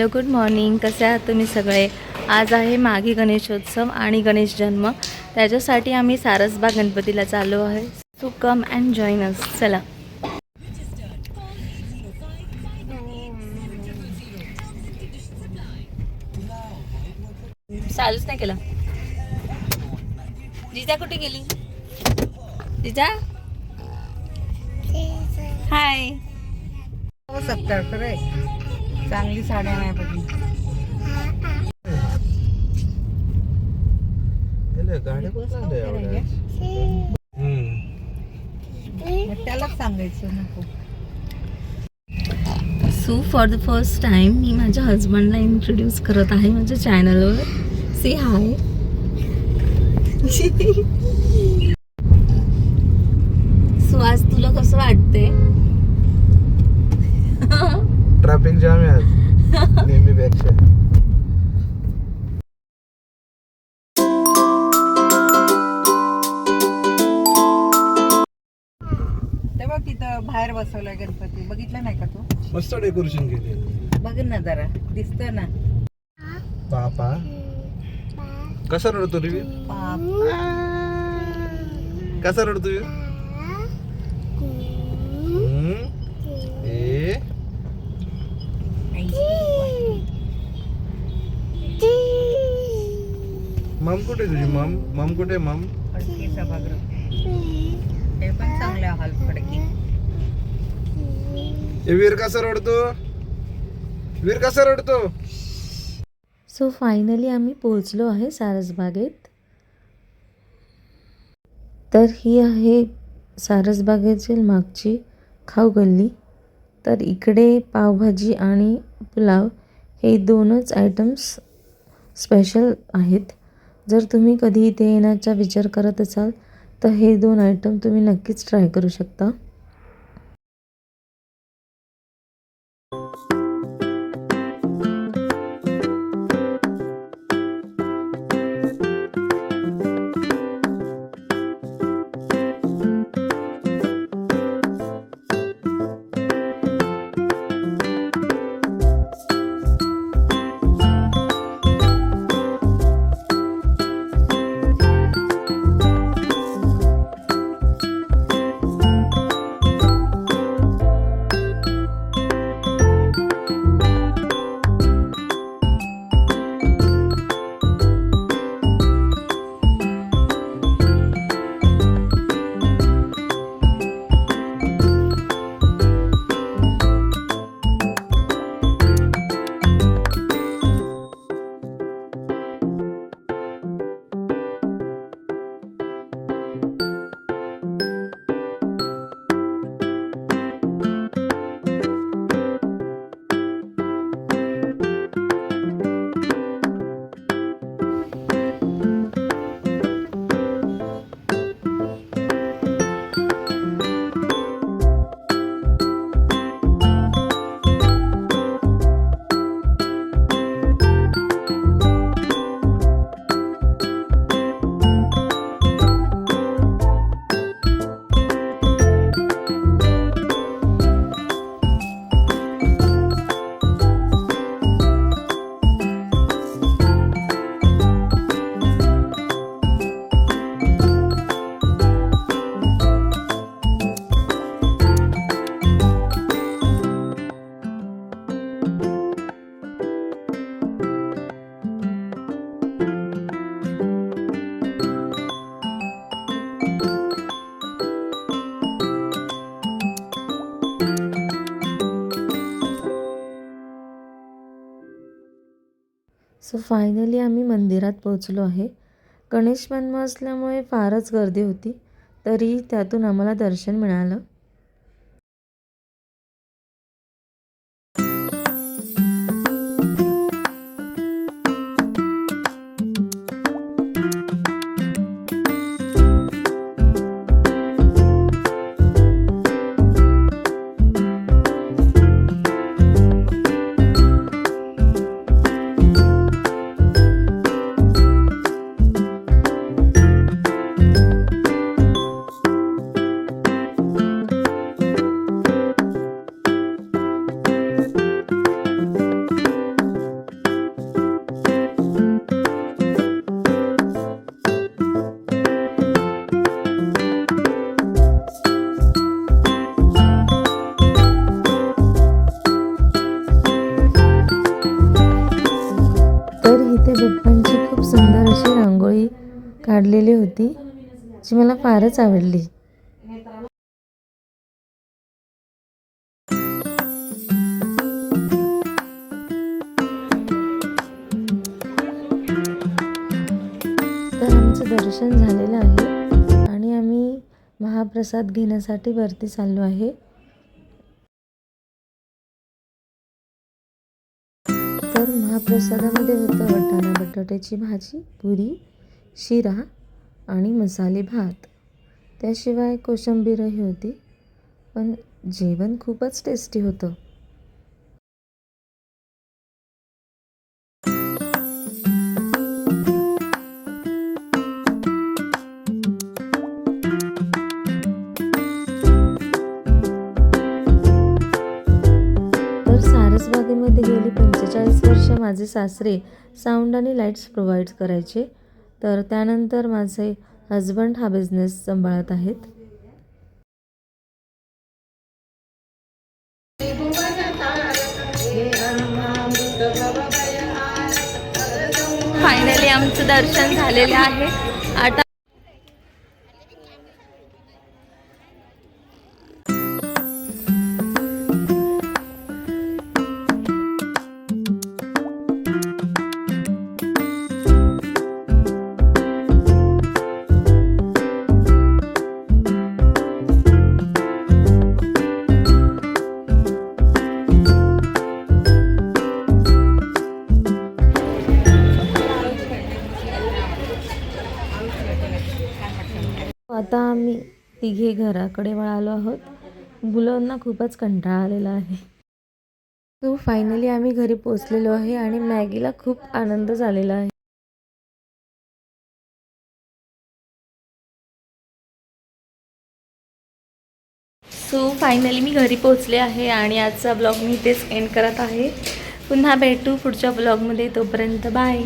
Hello, good morning. कसे आहात तुम्ही सगळे? आज आहे माघी गणेशोत्सव आणि गणेश जन्म. त्याच्यासाठी आम्ही सारसबाग गणपतीला चाललो आहे. सो कम अँड जॉईन अस. चला. चालूच नाही केला. जिजा कुठे गेली? जिजा हाय. सत्तर चांगली साड्या नाही बघली. त्यालाच सांगायचं नको. So for the first time मी माझ्या हजबंडला इंट्रोड्यूस करत आहे माझ्या चॅनलवर. सी हाय. सो आज तुला कसं वाटते? ट्रॅफिक जाम आहे आज नेहमीपेक्षा. तेव्हा तिथं बाहेर बसवलाय गणपती, बघितलं नाही का तू? मस्त डेकोरेशन केली. बघ ना जरा, दिसत ना. पापा कसा रडतो रे? कसा रडतो? ए मम कुठे तुझी? मम कुठे? मम फडके सभागृह हे पण चांगलं हॉल फडके. वीर कसा रडतो? वीर कसा रडतो? सो फायनली आम्ही पोहोचलो आहे सारसबागेत. तर ही आहे सारसबागेची मागची खाऊ गल्ली. तर इकडे पावभाजी आणि पुलाव हे दोनच आयटम्स स्पेशल आहेत. जर तुम्ही कधी इथे येण्याचा विचार करत असाल तर हे दोन आयटम तुम्ही नक्कीच ट्राय करू शकता. सो फायनली आम्ही मंदिरात पोहोचलो आहे. गणेश जन्म असल्यामुळे फारच गर्दी होती, तरी त्यातून आम्हाला दर्शन मिळालं. काढलेली होती जी मला फारच आवडली. तर आमचं दर्शन झालेलं आहे आणि आम्ही महाप्रसाद घेण्यासाठी वरती चाललो आहे. तर महाप्रसादामध्ये होतं वाटाणा बटाट्याची भाजी, पुरी, शिरा आणि मसाले भात. त्याशिवाय कोशिंबीरही होती. पण जेवण खूपच टेस्टी होतं. तर सारसबागेमध्ये गेली 45 वर्ष माझे सासरे साऊंड आणि लाईट्स प्रोव्हाइड करायचे. तर त्यानंतर माझे हजबंड हा बिझनेस सांभाळत आहेत. फायनली आमचं दर्शन झालेलं आहे. आता आता आम्ही तिघे घराकडे वळालो आहोत. मुलांना खूपच कंटाळा आलेला आहे. तो फायनली आम्ही घरी पोचलेलो आहे आणि मॅगीला खूप आनंद झालेला आहे. सो फायनली मी घरी पोचले आहे आणि आजचा ब्लॉग मी इथेच एंड करत आहे. पुन्हा भेटू पुढच्या ब्लॉगमध्ये. तोपर्यंत बाय.